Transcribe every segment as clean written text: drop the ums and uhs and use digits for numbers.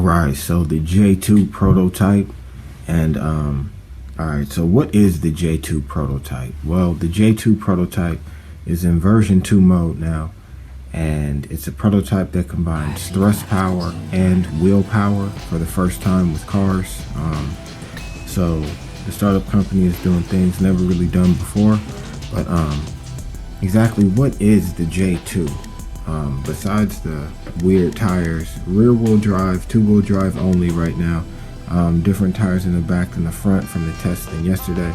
Alright, so the J2 prototype. And alright, so what is the J2 prototype? Well, the J2 prototype is in version 2 mode now, and it's a prototype that combines thrust power and wheel power for the first time with cars. So the startup company is doing things never really done before. But exactly what is the J2? Besides the weird tires, rear wheel drive, 2-wheel drive only right now. Different tires in the back than the front from the test than yesterday.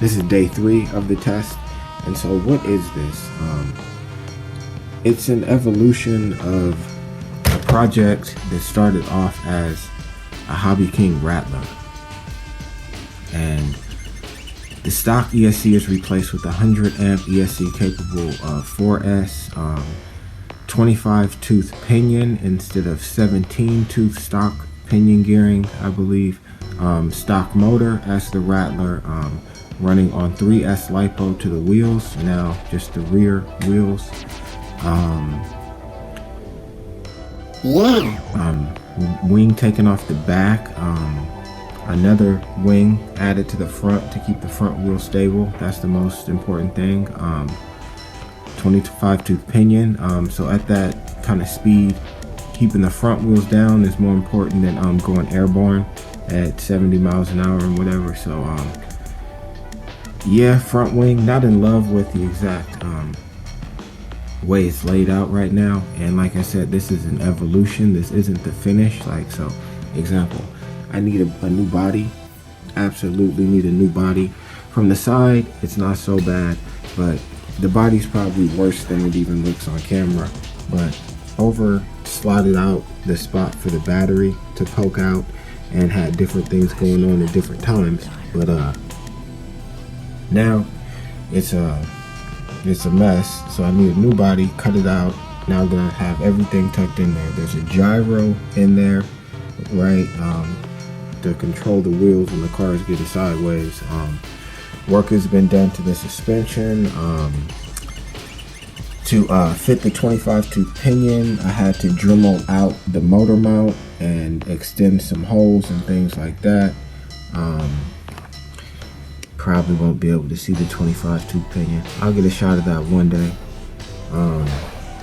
This is day 3 of the test. And so what is this? It's an evolution of a project that started off as a Hobby King Rattler. And the stock ESC is replaced with a 100 amp ESC capable of 4S, 25 tooth pinion instead of 17 tooth stock pinion gearing, I believe. Stock motor as the Rattler, running on 3S lipo to the wheels, now just the rear wheels. Wing taken off the back, another wing added to the front to keep the front wheel stable. That's the most important thing. 25 tooth pinion, so at that kind of speed, keeping the front wheels down is more important than going airborne at 70 miles an hour and whatever. So yeah, front wing, not in love with the exact way it's laid out right now. And like I said, this is an evolution. This isn't the finish. Like, so example, I need a new body. Absolutely need a new body. From the side, it's not so bad, but the body's probably worse than it even looks on camera. But over slotted out the spot for the battery to poke out, and had different things going on at different times. But now it's a mess, so I need a new body. Cut it out. Now I'm gonna have everything tucked in there. There's a gyro in there, right, to control the wheels when the car is getting sideways. Work has been done to the suspension. To fit the 25 tooth pinion, I had to Dremel out the motor mount and extend some holes and things like that. Probably won't be able to see the 25 tooth pinion. I'll get a shot of that one day.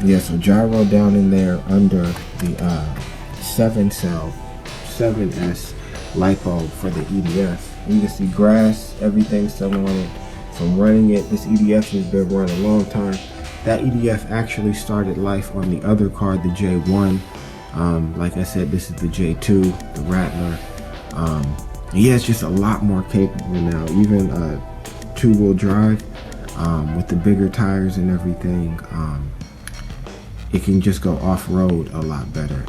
Yeah, so gyro down in there under the 7S lipo for the EDF. You can see grass, everything's still on it. From running it, this EDF has been running a long time. That EDF actually started life on the other car, the J1. Like I said, this is the J2, the Rattler. Yeah, it's just a lot more capable now. Even 2-wheel drive with the bigger tires and everything. It can just go off-road a lot better.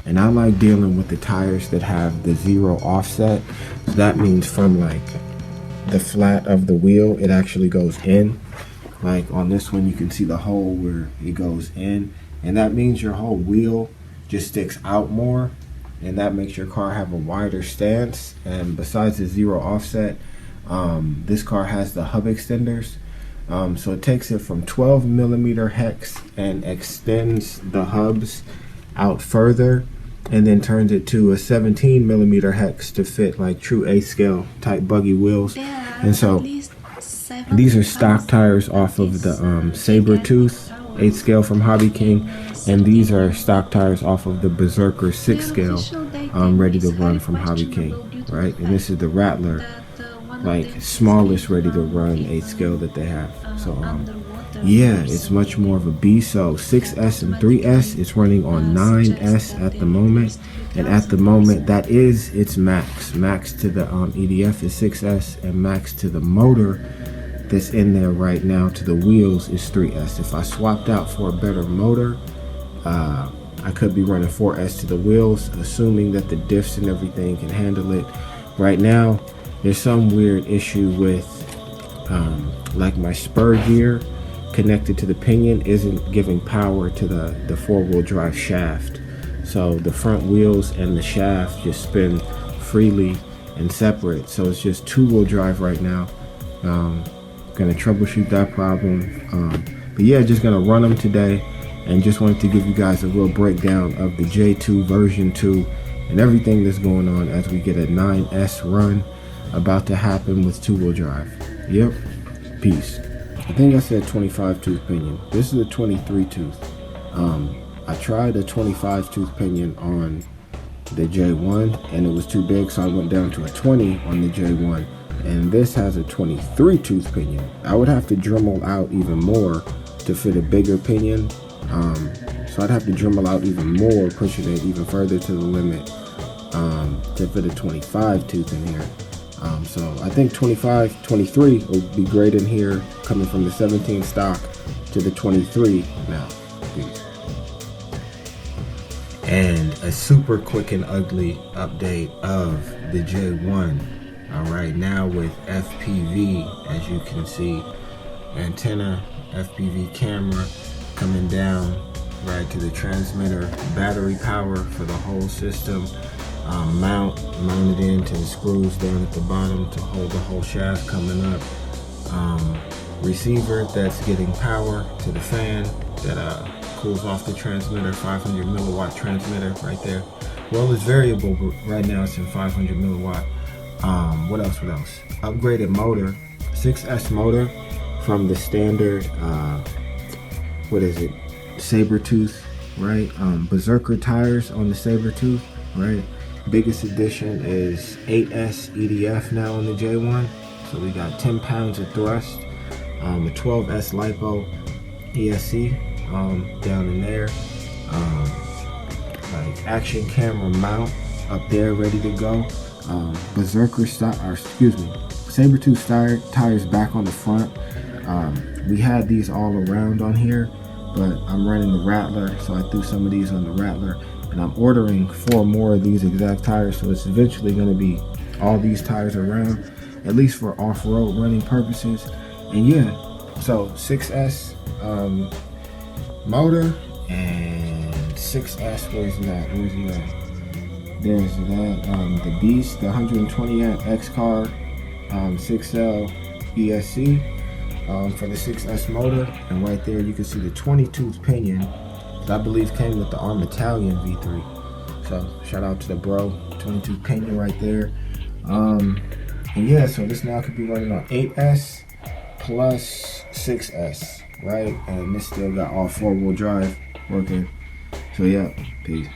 And I like dealing with the tires that have the 0 offset. So that means from like the flat of the wheel, it actually goes in. Like on this one, you can see the hole where it goes in, and that means your whole wheel just sticks out more, and that makes your car have a wider stance. And besides the 0 offset, this car has the hub extenders, so it takes it from 12 millimeter hex and extends the hubs out further, and then turns it to a 17 millimeter hex to fit like true A scale type buggy wheels. And so these are stock tires off of the Sabertooth 8 scale from Hobby King, and these are stock tires off of the Berserker 6 scale ready to run from Hobby King, right? And this is the Rattler, like smallest ready to run 8 scale that they have. So yeah, it's much more of a beast. So 6S and 3S, it's running on 9S at the moment, and at the moment that is its max to the EDF is 6S, and max to the motor that's in there right now to the wheels is 3S. If I swapped out for a better motor, I could be running 4S to the wheels, assuming that the diffs and everything can handle it. Right now, there's some weird issue with like my spur gear connected to the pinion isn't giving power to the 4-wheel drive shaft. So the front wheels and the shaft just spin freely and separate. So it's just 2-wheel drive right now. Gonna troubleshoot that problem. But yeah, just gonna run them today, and just wanted to give you guys a real breakdown of the J2 version 2 and everything that's going on as we get a 9S run about to happen with two-wheel drive. Yep, peace. I think I said 25 tooth pinion. This is a 23 tooth. I tried a 25 tooth pinion on the J1 and it was too big, so I went down to a 20 on the J1, and this has a 23 tooth pinion. I would have to Dremel out even more to fit a bigger pinion, so I'd have to Dremel out even more, pushing it even further to the limit to fit a 25 tooth in here. So I think 25, 23 would be great in here, coming from the 17 stock to the 23 now. Peace. And a super quick and ugly update of the J1. All right, now with FPV, as you can see, antenna, FPV camera coming down right to the transmitter, battery power for the whole system, mounted into the screws down at the bottom to hold the whole shaft coming up, receiver that's getting power to the fan that cools off the transmitter, 500 milliwatt transmitter right there. Well, it's variable, but right now it's in 500 milliwatt. What else? Upgraded motor, 6S motor from the standard, Sabertooth, right? Berserker tires on the Sabertooth, right? Biggest addition is 8S EDF now on the J1. So we got 10 pounds of thrust, a 12S LiPo ESC down in there, like action camera mount up there ready to go. Sabertooth tires back on the front. We had these all around on here, but I'm running the Rattler, so I threw some of these on the Rattler, and I'm ordering 4 more of these exact tires, so it's eventually going to be all these tires around, at least for off-road running purposes. And yeah, so 6S motor and 6S, where's that? There's that, the Beast, the 120 amp X-Car 6L ESC for the 6S motor, and right there you can see the 20 tooth pinion that I believe came with the Italian V3. So shout out to the bro, 20 tooth pinion right there. And yeah, so this now could be running on 8S plus 6S, right? And this still got all 4-wheel drive working. So yeah, peace.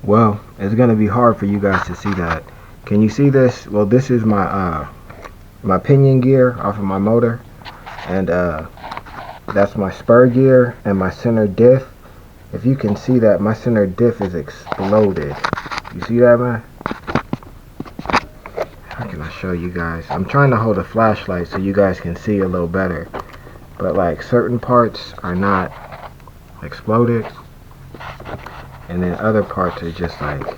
Well, it's gonna be hard for you guys to see that. Can you see this? Well, this is my my pinion gear off of my motor, and that's my spur gear and my center diff. If you can see that, my center diff is exploded. You see that, man? How can I show you guys? I'm trying to hold a flashlight so you guys can see a little better, but like certain parts are not exploded, and then other parts are just like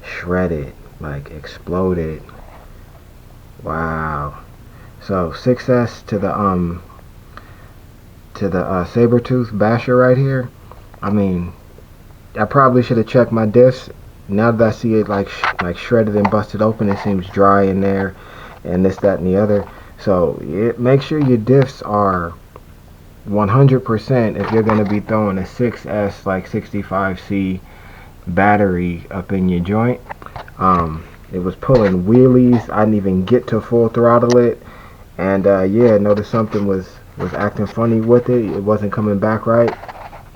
shredded, like exploded. Wow. So 6S to the saber-tooth basher right here. I mean, I probably should have checked my diffs. Now that I see it like shredded and busted open, it seems dry in there, and this, that, and the other. So make sure your diffs are 100% if you're going to be throwing a 6S like 65C battery up in your joint. It was pulling wheelies. I didn't even get to full throttle it, and yeah, noticed something was acting funny with it. It wasn't coming back right.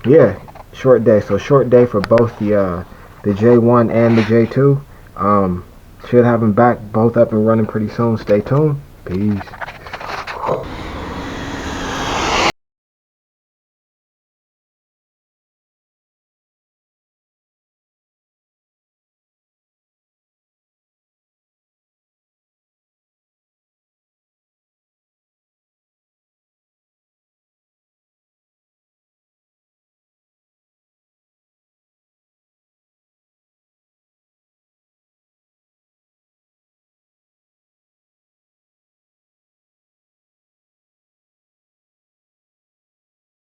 Yeah, short day. So short day for both the J1 and the J2. Should have them back both up and running pretty soon. Stay tuned. Peace.